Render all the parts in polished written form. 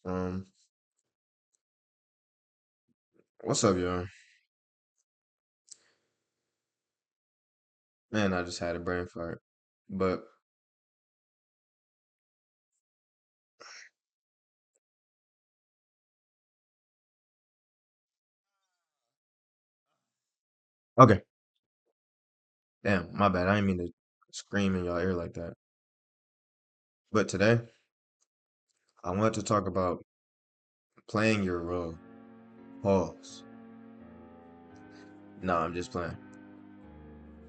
Um, what's up, y'all? Man, I just had a brain fart. But okay, damn, my bad. I didn't mean to scream in y'all ear like that. But today, I want to talk about playing your role. Pause. Nah, I'm just playing.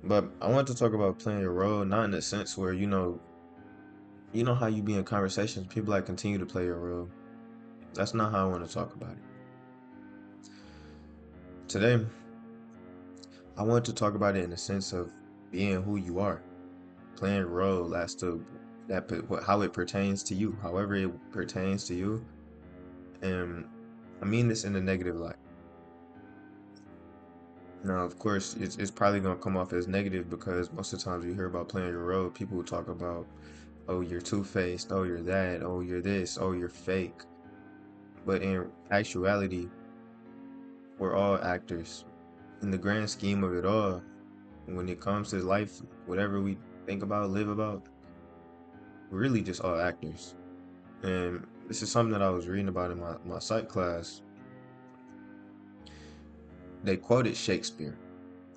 But I want to talk about playing your role, not in the sense where you know how you be in conversations, people like continue to play your role. That's not how I want to talk about it. Today, I want to talk about it in the sense of being who you are, playing a role as to how it pertains to you, however it pertains to you. And I mean this in a negative light. Now, of course, it's probably going to come off as negative because most of the times you hear about playing your role, people will talk about, oh, you're two-faced, oh, you're that, oh, you're this, oh, you're fake. But in actuality, we're all actors. In the grand scheme of it all, when it comes to life, whatever we think about, live about, we're really just all actors. And this is something that I was reading about in my psych class. They quoted Shakespeare.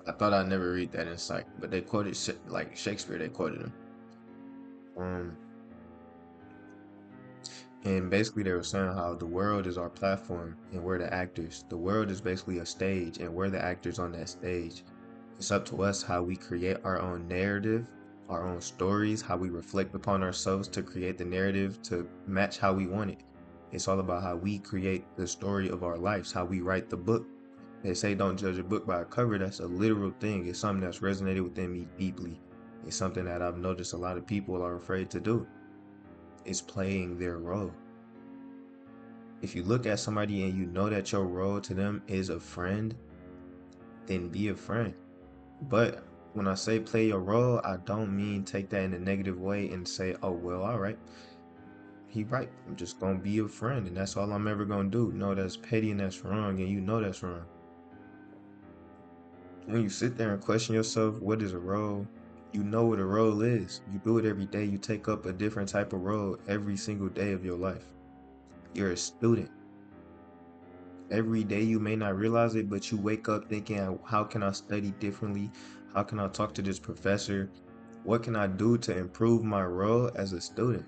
I thought I'd never read that in psych, but they quoted like Shakespeare. They quoted him, um, and basically they were saying how the world is our platform and we're the actors. The world is basically a stage, and we're the actors on that stage. It's up to us how we create our own narrative, our own stories, how we reflect upon ourselves to create the narrative to match how we want it. It's all about how we create the story of our lives, how we write the book. They say don't judge a book by a cover. That's a literal thing. It's something that's resonated within me deeply. It's something that I've noticed a lot of people are afraid to do. It's playing their role. If you look at somebody and you know that your role to them is a friend, then be a friend. But when I say play your role, I don't mean take that in a negative way and say, oh, well, all right, he right. I'm just gonna be a friend and that's all I'm ever gonna do. No, that's petty and that's wrong, and you know that's wrong. When you sit there and question yourself, what is a role? You know what a role is. You do it every day. You take up a different type of role every single day of your life. You're a student. Every day you may not realize it, but you wake up thinking, how can I study differently? How can I talk to this professor? What can I do to improve my role as a student?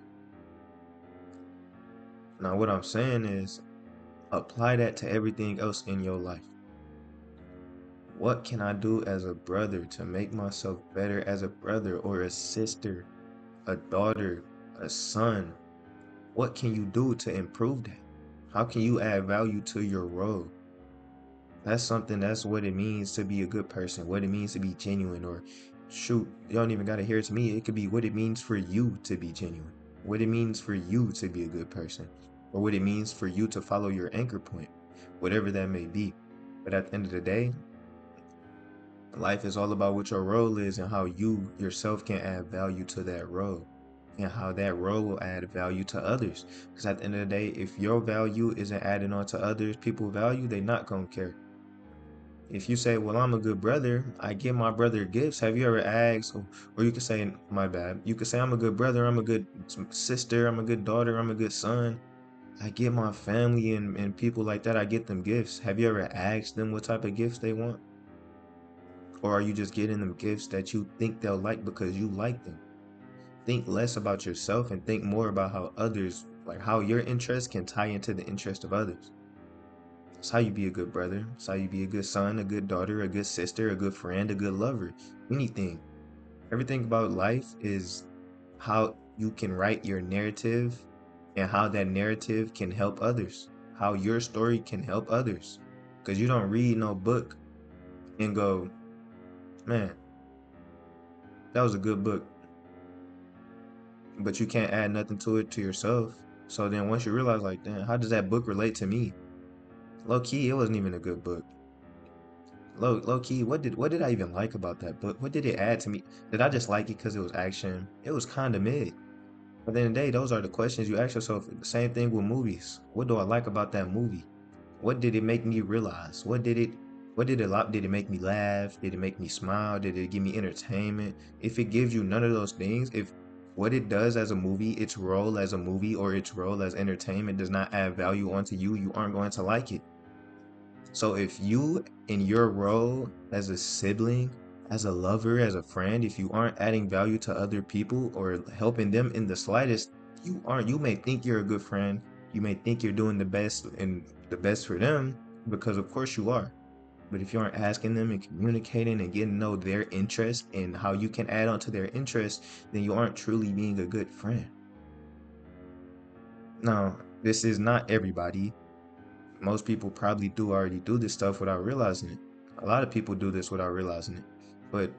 Now, what I'm saying is apply that to everything else in your life. What can I do as a brother to make myself better as a brother or a sister, a daughter, a son? What can you do to improve that? How can you add value to your role? That's what it means to be a good person, what it means to be genuine, or shoot, you don't even gotta hear it to me. It could be what it means for you to be genuine, what it means for you to be a good person, or what it means for you to follow your anchor point, whatever that may be. But at the end of the day, life is all about what your role is and how you yourself can add value to that role and how that role will add value to others. Because at the end of the day, if your value isn't adding on to others, people value, they not gonna care. If you say, well, I'm a good brother, I give my brother gifts. Have you ever asked, or you could say, my bad, you could say, I'm a good brother, I'm a good sister, I'm a good daughter, I'm a good son. I give my family and people like that, I get them gifts. Have you ever asked them what type of gifts they want? Or are you just getting them gifts that you think they'll like because you like them? Think less about yourself and think more about how others, like how your interests can tie into the interest of others. It's how you be a good brother. It's how you be a good son, a good daughter, a good sister, a good friend, a good lover. Anything. Everything about life is how you can write your narrative and how that narrative can help others. How your story can help others. Because you don't read no book and go, man, that was a good book, but you can't add nothing to it to yourself. So then once you realize, like, damn, how does that book relate to me? Low key, it wasn't even a good book. Low key, what did I even like about that book? What did it add to me? Did I just like it because it was action? It was kind of mid. At the end of the day, those are the questions you ask yourself. The same thing with movies. What do I like about that movie? What did it make me realize? Did it make me laugh? Did it make me smile? Did it give me entertainment? If it gives you none of those things, if what it does as a movie, its role as a movie or its role as entertainment does not add value onto you, you aren't going to like it. So if you in your role as a sibling, as a lover, as a friend, if you aren't adding value to other people or helping them in the slightest, you may think you're a good friend. You may think you're doing the best and the best for them because of course you are. But if you aren't asking them and communicating and getting to know their interest and how you can add on to their interest, then you aren't truly being a good friend. Now, this is not everybody. Most people probably do already do this stuff without realizing it. A lot of people do this without realizing it. But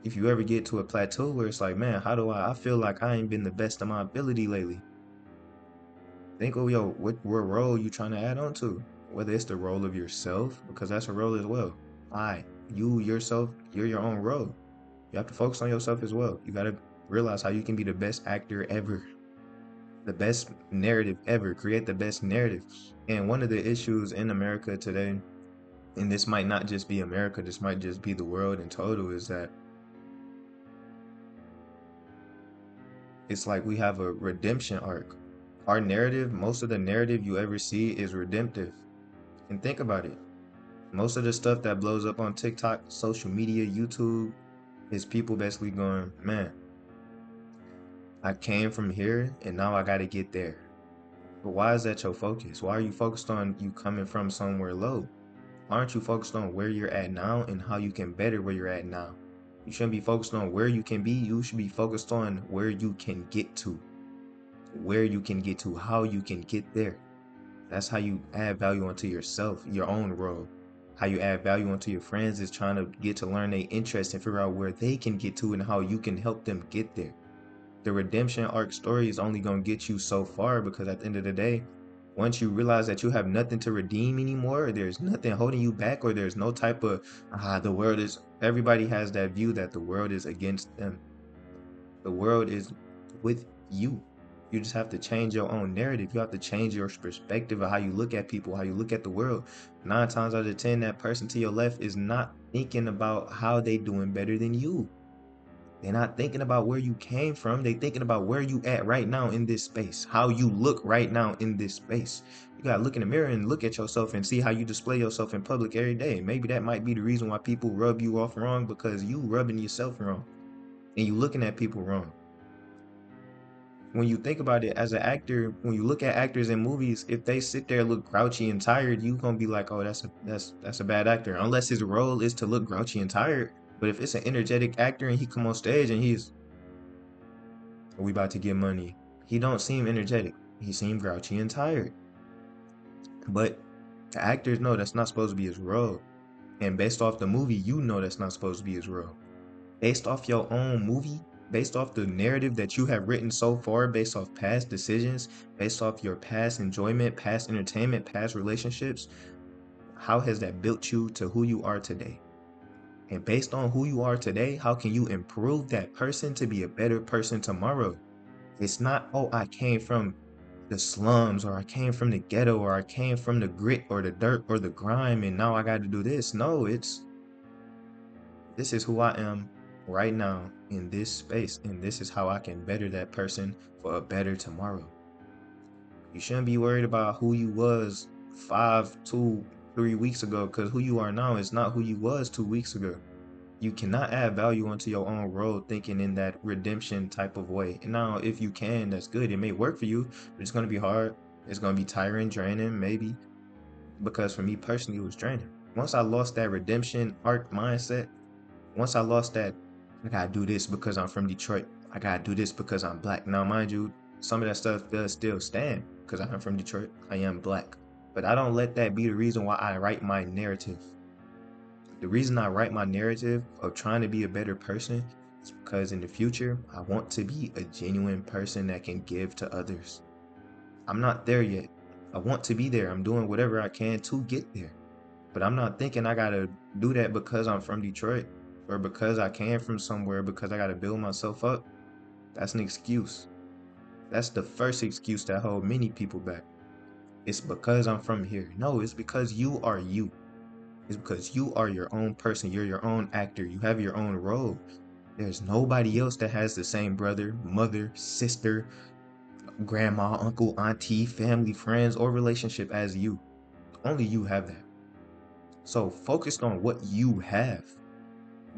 if you ever get to a plateau where it's like, man, how do I feel like I ain't been the best of my ability lately. Think of what role you trying to add on to. Whether it's the role of yourself, because that's a role as well. You yourself, you're your own role. You have to focus on yourself as well. You gotta realize how you can be the best actor ever, the best narrative ever, create the best narrative. And one of the issues in America today, and this might not just be America, this might just be the world in total, is that it's like we have a redemption arc. Our narrative, most of the narrative you ever see is redemptive. And think about it. Most of the stuff that blows up on TikTok, social media, YouTube, is people basically going, man, I came from here and now I got to get there. But why is that your focus? Why are you focused on you coming from somewhere low? Why aren't you focused on where you're at now and how you can better where you're at now? You shouldn't be focused on where you can be. You should be focused on where you can get to, how you can get there. That's how you add value onto yourself, your own role. How you add value onto your friends is trying to get to learn their interest and figure out where they can get to and how you can help them get there. The redemption arc story is only going to get you so far because at the end of the day, once you realize that you have nothing to redeem anymore, or there's nothing holding you back, or there's no type of, the world is, everybody has that view that the world is against them. The world is with you. You just have to change your own narrative. You have to change your perspective of how you look at people, how you look at the world. 9 times out of 10, that person to your left is not thinking about how they doing better than you. They're not thinking about where you came from. They're thinking about where you at right now in this space, how you look right now in this space. You gotta look in the mirror and look at yourself and see how you display yourself in public every day. Maybe that might be the reason why people rub you off wrong, because you rubbing yourself wrong and you looking at people wrong. When you think about it as an actor, when you look at actors in movies, if they sit there look grouchy and tired, you gonna be like, oh, that's a bad actor. Unless his role is to look grouchy and tired. But if it's an energetic actor and he come on stage and we about to get money, he don't seem energetic. He seemed grouchy and tired. But the actors know that's not supposed to be his role. And based off the movie, you know that's not supposed to be his role. Based off your own movie, based off the narrative that you have written so far, based off past decisions, based off your past enjoyment, past entertainment, past relationships, how has that built you to who you are today? And based on who you are today, how can you improve that person to be a better person tomorrow? It's not, oh, I came from the slums, or I came from the ghetto, or I came from the grit or the dirt or the grime and now I got to do this. No, this is who I am right now in this space, and this is how I can better that person for a better tomorrow. You shouldn't be worried about who you was 3 weeks ago, because who you are now is not who you was 2 weeks ago. You cannot add value onto your own role thinking in that redemption type of way. And now, if you can, that's good. It may work for you, but it's going to be hard. It's going to be tiring, draining, maybe. Because for me personally, it was draining. Once I lost that redemption arc mindset, once I lost that, I gotta do this because I'm from Detroit. I gotta do this because I'm black. Now, mind you, some of that stuff does still stand because I'm from Detroit. I am black. But I don't let that be the reason why I write my narrative. The reason I write my narrative of trying to be a better person is because in the future, I want to be a genuine person that can give to others. I'm not there yet. I want to be there. I'm doing whatever I can to get there. But I'm not thinking I gotta do that because I'm from Detroit or because I came from somewhere, because I gotta build myself up. That's an excuse. That's the first excuse that hold many people back. It's because I'm from here. No, it's because you are you. It's because you are your own person. You're your own actor. You have your own role. There's nobody else that has the same brother, mother, sister, grandma, uncle, auntie, family, friends, or relationship as you. Only you have that. So focused on what you have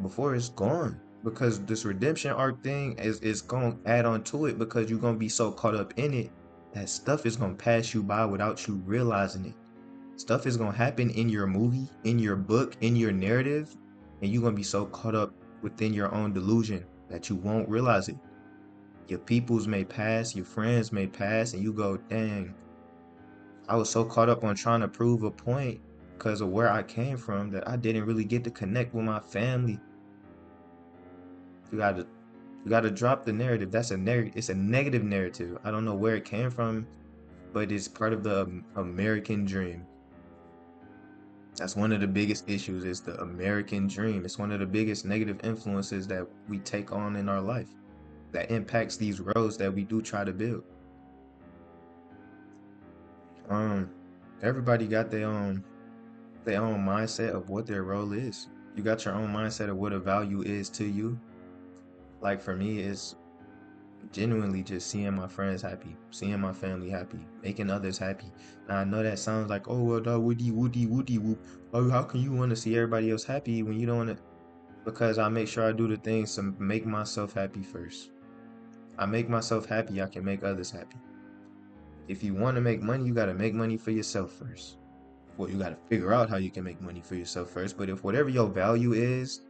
before it's gone. Because this redemption arc thing is gonna add on to it because you're gonna be so caught up in it that stuff is gonna pass you by without you realizing it. Stuff is gonna happen in your movie, in your book, in your narrative, and you're gonna be so caught up within your own delusion that you won't realize it. Your peoples may pass, your friends may pass, and you go, dang, I was so caught up on trying to prove a point because of where I came from that I didn't really get to connect with my family. You gotta you gotta drop the narrative. That's a narrative. It's a negative narrative. I don't know where it came from, but it's part of the American dream. That's one of the biggest issues is the American dream. It's one of the biggest negative influences that we take on in our life that impacts these roads that we do try to build. Um, everybody got their own mindset of what their role is. You got your own mindset of what a value is to you. Like for me, it's genuinely just seeing my friends happy, seeing my family happy, making others happy. Now I know that sounds like, oh well, that woody woody woody whoop. Oh, how can you want to see everybody else happy when you don't want to? Because I make sure I do the things to make myself happy first. I make myself happy, I can make others happy. If you want to make money, you got to make money for yourself first. Well, you got to figure out how you can make money for yourself first. But if whatever your value is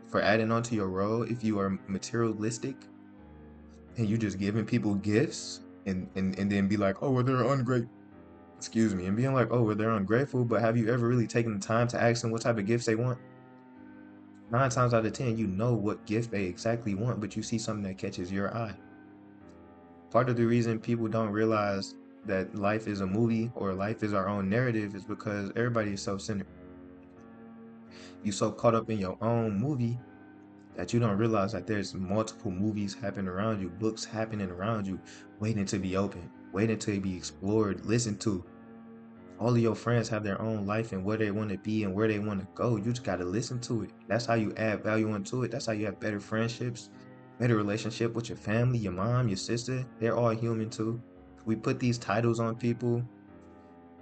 for adding on to your role, if you are materialistic and you just giving people gifts and then be like, oh, well, they're ungrateful. Excuse me. And being like, oh, well, they're ungrateful. But have you ever really taken the time to ask them what type of gifts they want? 9 times out of 10, you know what gift they exactly want, but you see something that catches your eye. Part of the reason people don't realize that life is a movie or life is our own narrative is because everybody is self-centered. You so caught up in your own movie that you don't realize that there's multiple movies happening around you, books happening around you, waiting to be opened, waiting to be explored, listened to. All of your friends have their own life and where they want to be and where they want to go. You just got to listen to it. That's how you add value into it. That's how you have better friendships, better relationship with your family, your mom, your sister. They're all human too. We put these titles on people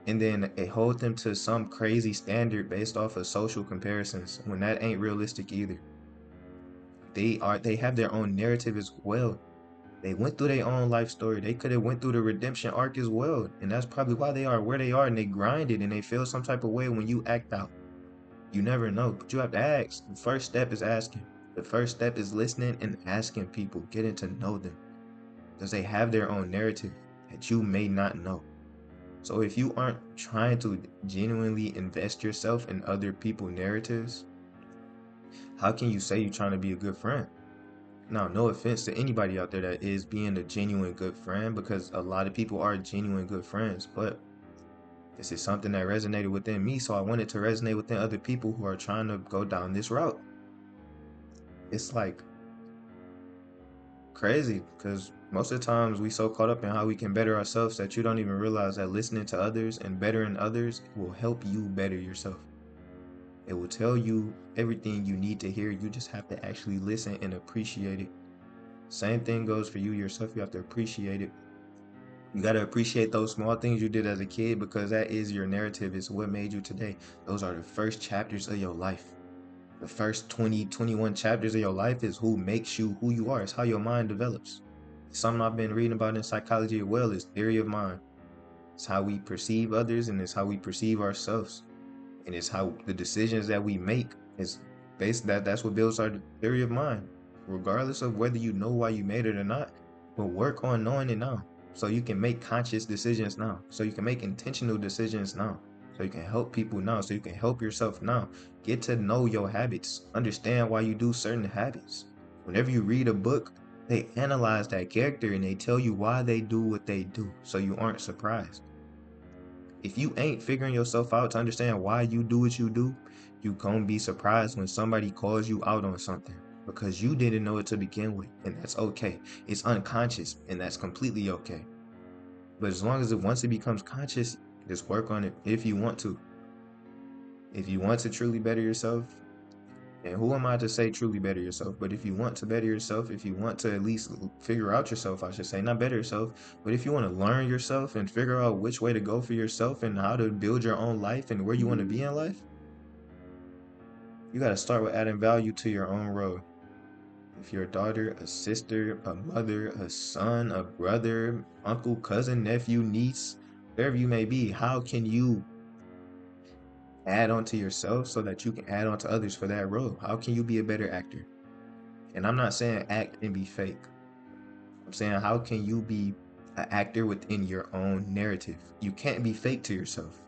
and then it hold them to some crazy standard based off of social comparisons when that ain't realistic either. They have their own narrative as well. They went through their own life story. They could have went through the redemption arc as well. And that's probably why they are where they are and they grinded and they feel some type of way when you act out. You never know, but you have to ask. The first step is asking. The first step is listening and asking people, getting to know them. Because they have their own narrative that you may not know. So if you aren't trying to genuinely invest yourself in other people's narratives, how can you say you're trying to be a good friend? Now, no offense to anybody out there that is being a genuine good friend, because a lot of people are genuine good friends, but this is something that resonated within me, so I wanted to resonate within other people who are trying to go down this route. It's like crazy because most of the times we so caught up in how we can better ourselves that you don't even realize that listening to others and bettering others will help you better yourself. It will tell you everything you need to hear. You just have to actually listen and appreciate it. Same thing goes for you yourself. You have to appreciate it. You got to appreciate those small things you did as a kid because that is your narrative. It's what made you today. Those are the first chapters of your life. The first 20, 21 chapters of your life is who makes you who you are. It's how your mind develops. Something I've been reading about in psychology as well is theory of mind. It's how we perceive others and it's how we perceive ourselves. And it's how the decisions that we make is based that's what builds our theory of mind. Regardless of whether you know why you made it or not, but work on knowing it now. So you can make conscious decisions now. So you can make intentional decisions now. So you can help people now. So you can help yourself now. Get to know your habits. Understand why you do certain habits. Whenever you read a book, they analyze that character and they tell you why they do what they do. So you aren't surprised. If you ain't figuring yourself out to understand why you do what you do, you gonna be surprised when somebody calls you out on something. because you didn't know it to begin with, and that's okay. It's unconscious, and that's completely okay. But as long as once it becomes conscious, just work on it if you want to. If you want to truly better yourself, and who am I to say truly better yourself? But if you want to better yourself, if you want to at least figure out yourself, I should say, not better yourself, but if you want to learn yourself and figure out which way to go for yourself and how to build your own life and where you want to be in life, you got to start with adding value to your own role. If you're a daughter, a sister, a mother, a son, a brother, uncle, cousin, nephew, niece, wherever you may be, how can you add on to yourself so that you can add on to others for that role? How can you be a better actor? And I'm not saying act and be fake. I'm saying how can you be an actor within your own narrative? You can't be fake to yourself.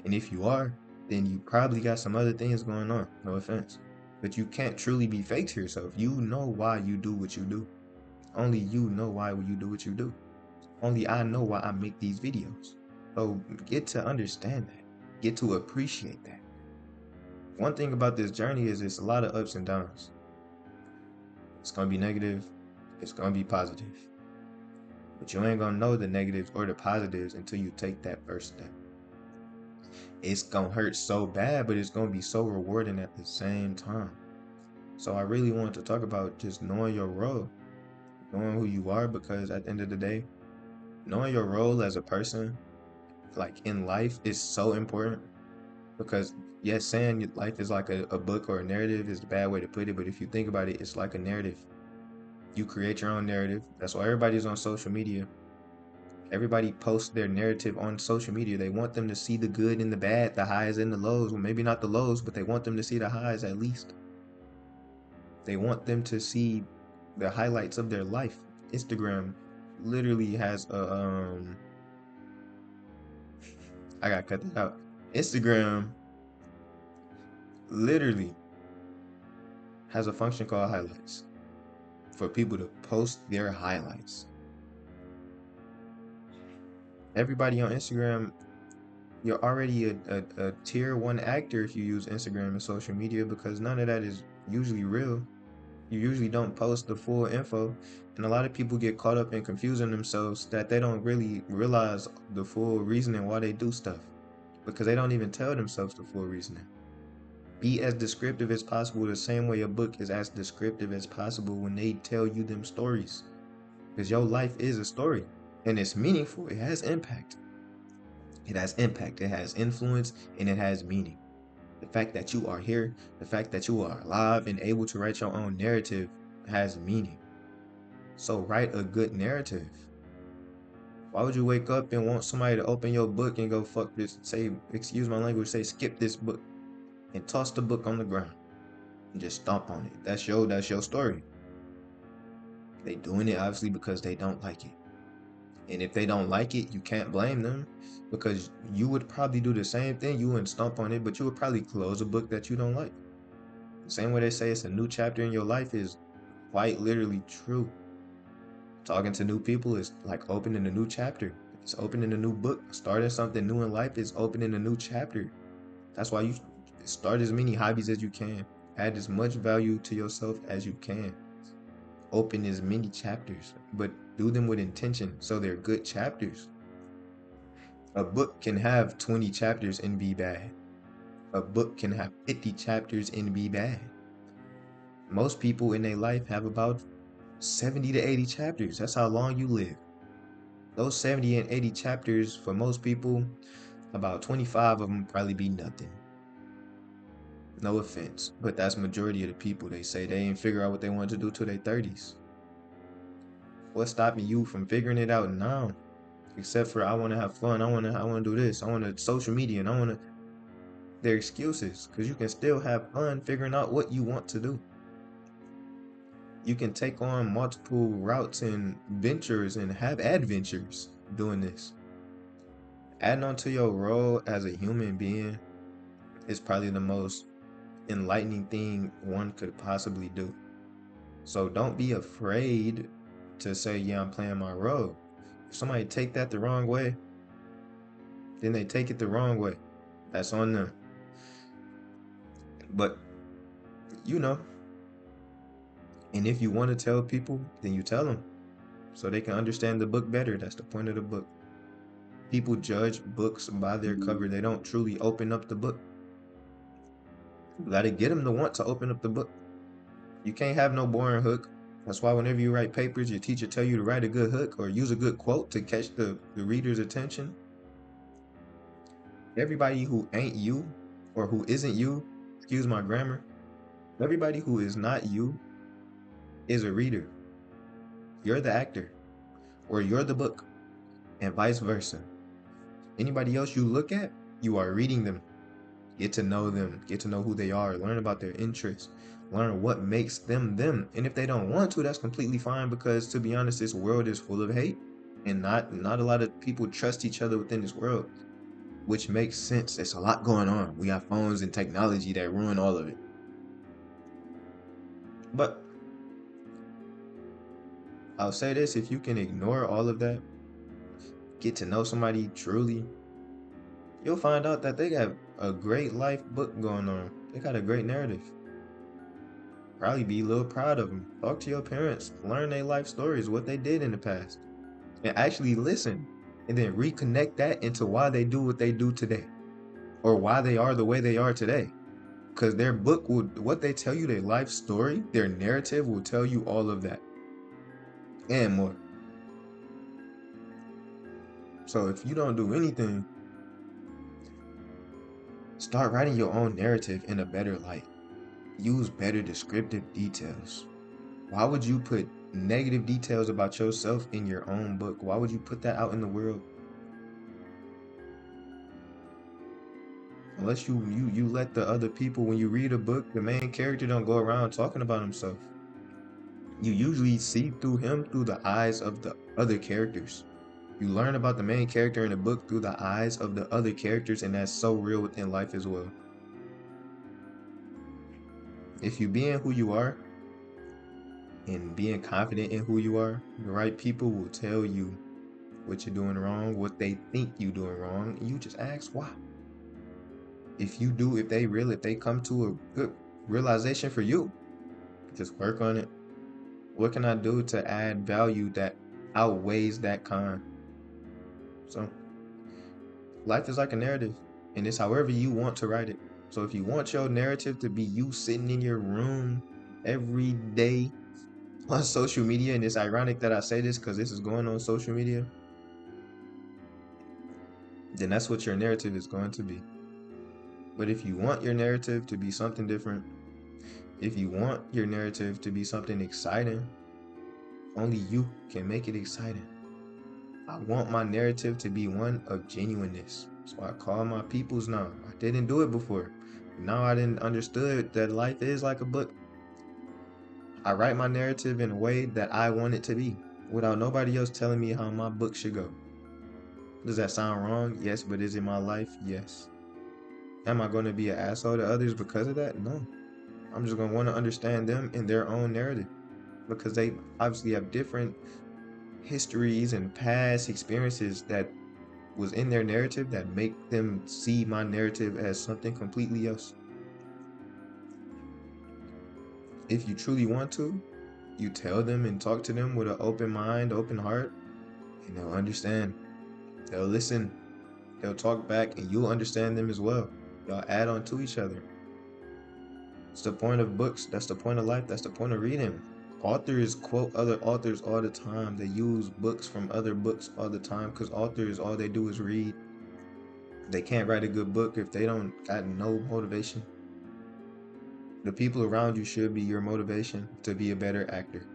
And if you are, then you probably got some other things going on. No offense. But you can't truly be fake to yourself. You know why you do what you do. Only you know why you do what you do. Only I know why I make these videos. So get to understand that. Get to appreciate that. One thing about this journey is it's a lot of ups and downs. It's going to be negative. It's going to be positive. But you ain't going to know the negatives or the positives until you take that first step. It's going to hurt so bad, but it's going to be so rewarding at the same time. So I really want to talk about just knowing your role, knowing who you are, because at the end of the day, knowing your role as a person, like in life, is so important. Because yes, saying life is like a book or a narrative is the bad way to put it, but if you think about it, it's like a narrative. You create your own narrative. That's why everybody's on social media. Everybody posts their narrative on social media. They want them to see the good and the bad, the highs and the lows. Well, maybe not the lows, but they want them to see the highs at least. They want them to see the highlights of their life. Instagram literally has a I gotta cut that out. Instagram literally has a function called highlights for people to post their highlights. Everybody on Instagram, you're already a tier one actor if you use Instagram and social media, because none of that is usually real. You usually don't post the full info, and a lot of people get caught up in confusing themselves that they don't really realize the full reasoning why they do stuff, because they don't even tell themselves the full reasoning. Be as descriptive as possible, the same way a book is as descriptive as possible when they tell you them stories, because your life is a story and it's meaningful. It has impact. It has impact, it has influence, and it has meaning. The fact that you are here, the fact that you are alive and able to write your own narrative has meaning. So write a good narrative. Why would you wake up and want somebody to open your book and go fuck this, say, excuse my language, say skip this book and toss the book on the ground and just stomp on it? That's your story. They doing it obviously because they don't like it. And if they don't like it, you can't blame them, because you would probably do the same thing. You wouldn't stomp on it, but you would probably close a book that you don't like. The same way they say it's a new chapter in your life is quite literally true. Talking to new people is like opening a new chapter. It's opening a new book. Starting something new in life is opening a new chapter. That's why you start as many hobbies as you can. Add as much value to yourself as you can. Open as many chapters, but do them with intention so they're good chapters. A book can have 20 chapters and be bad. A book can have 50 chapters and be bad. Most people in their life have about 70 to 80 chapters. That's how long you live. Those 70 and 80 chapters, for most people, about 25 of them probably be nothing. No offense, but that's majority of the people. They say they ain't figure out what they want to do till their 30s. What's stopping you from figuring it out now? Except for I want to have fun. I want to do this. I want to social media, and I want to. They're excuses, because you can still have fun figuring out what you want to do. You can take on multiple routes and ventures and have adventures doing this. Adding on to your role as a human being is probably the most enlightening thing one could possibly do. So don't be afraid to say, yeah, I'm playing my role. If somebody take that the wrong way, then they take it the wrong way. That's on them. But, you know, And if you want to tell people, then you tell them so they can understand the book better. That's the point of the book. People judge books by their cover. They don't truly open up the book. You gotta get them to want to open up the book. You can't have no boring hook. That's why whenever you write papers, your teacher tell you to write a good hook or use a good quote to catch the reader's attention. Everybody who ain't you or who isn't you, excuse my grammar, everybody who is not you is a reader. You're the actor or you're the book and vice versa. Anybody else you look at, you are reading them. Get to know them, get to know who they are, learn about their interests, learn what makes them them. And if they don't want to, that's completely fine because to be honest, this world is full of hate and not a lot of people trust each other within this world, which makes sense. There's a lot going on. We have phones and technology that ruin all of it. But I'll say this, if you can ignore all of that, get to know somebody truly, you'll find out that they got a great life book going on. They got a great narrative. Probably be a little proud of them. Talk to your parents, learn their life stories, what they did in the past, and actually listen and then reconnect that into why they do what they do today or why they are the way they are today. Because their book would, what they tell you, their life story, their narrative will tell you all of that and more. So if you don't do anything, start writing your own narrative in a better light. Use better descriptive details. Why would you put negative details about yourself in your own book? Why would you put that out in the world? Unless you let the other people, when you read a book, the main character don't go around talking about himself. You usually see through him through the eyes of the other characters. You learn about the main character in the book through the eyes of the other characters, and that's so real within life as well. If you being who you are and being confident in who you are, the right people will tell you what you're doing wrong, what they think you're doing wrong, and you just ask why. If they come to a good realization for you, just work on it. What can I do to add value that outweighs that con? So life is like a narrative, and it's however you want to write it. So if you want your narrative to be you sitting in your room every day on social media, and it's ironic that I say this because this is going on social media, then that's what your narrative is going to be. But if you want your narrative to be something different, if you want your narrative to be something exciting, only you can make it exciting. I want my narrative to be one of genuineness. That's why I call my peoples now. I didn't do it before. Now I didn't understood that life is like a book. I write my narrative in a way that I want it to be, without nobody else telling me how my book should go. Does that sound wrong? Yes, but is it my life? Yes. Am I going to be an asshole to others because of that? No. I'm just going to want to understand them in their own narrative because they obviously have different histories and past experiences that was in their narrative that make them see my narrative as something completely else. If you truly want to, you tell them and talk to them with an open mind, open heart, and they'll understand. They'll listen. They'll talk back and you'll understand them as well. Y'all add on to each other. It's the point of books. That's the point of life. That's the point of reading. Authors quote other authors all the time. They use books from other books all the time because authors, all they do is read. They can't write a good book if they don't got no motivation. The people around you should be your motivation to be a better actor.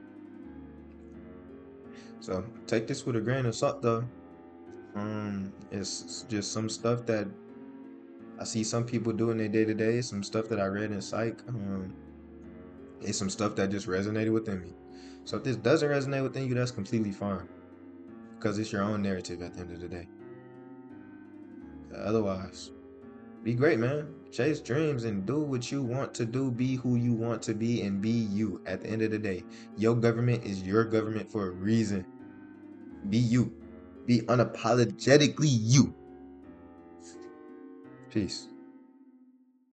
So take this with a grain of salt though. It's just some stuff that I see some people do in their day to day. Some stuff that I read in psych. It's some stuff that just resonated within me. So if this doesn't resonate within you, that's completely fine. Because it's your own narrative at the end of the day. Otherwise, be great, man. Chase dreams and do what you want to do. Be who you want to be and be you at the end of the day. Your government is your government for a reason. Be you. Be unapologetically you. Peace.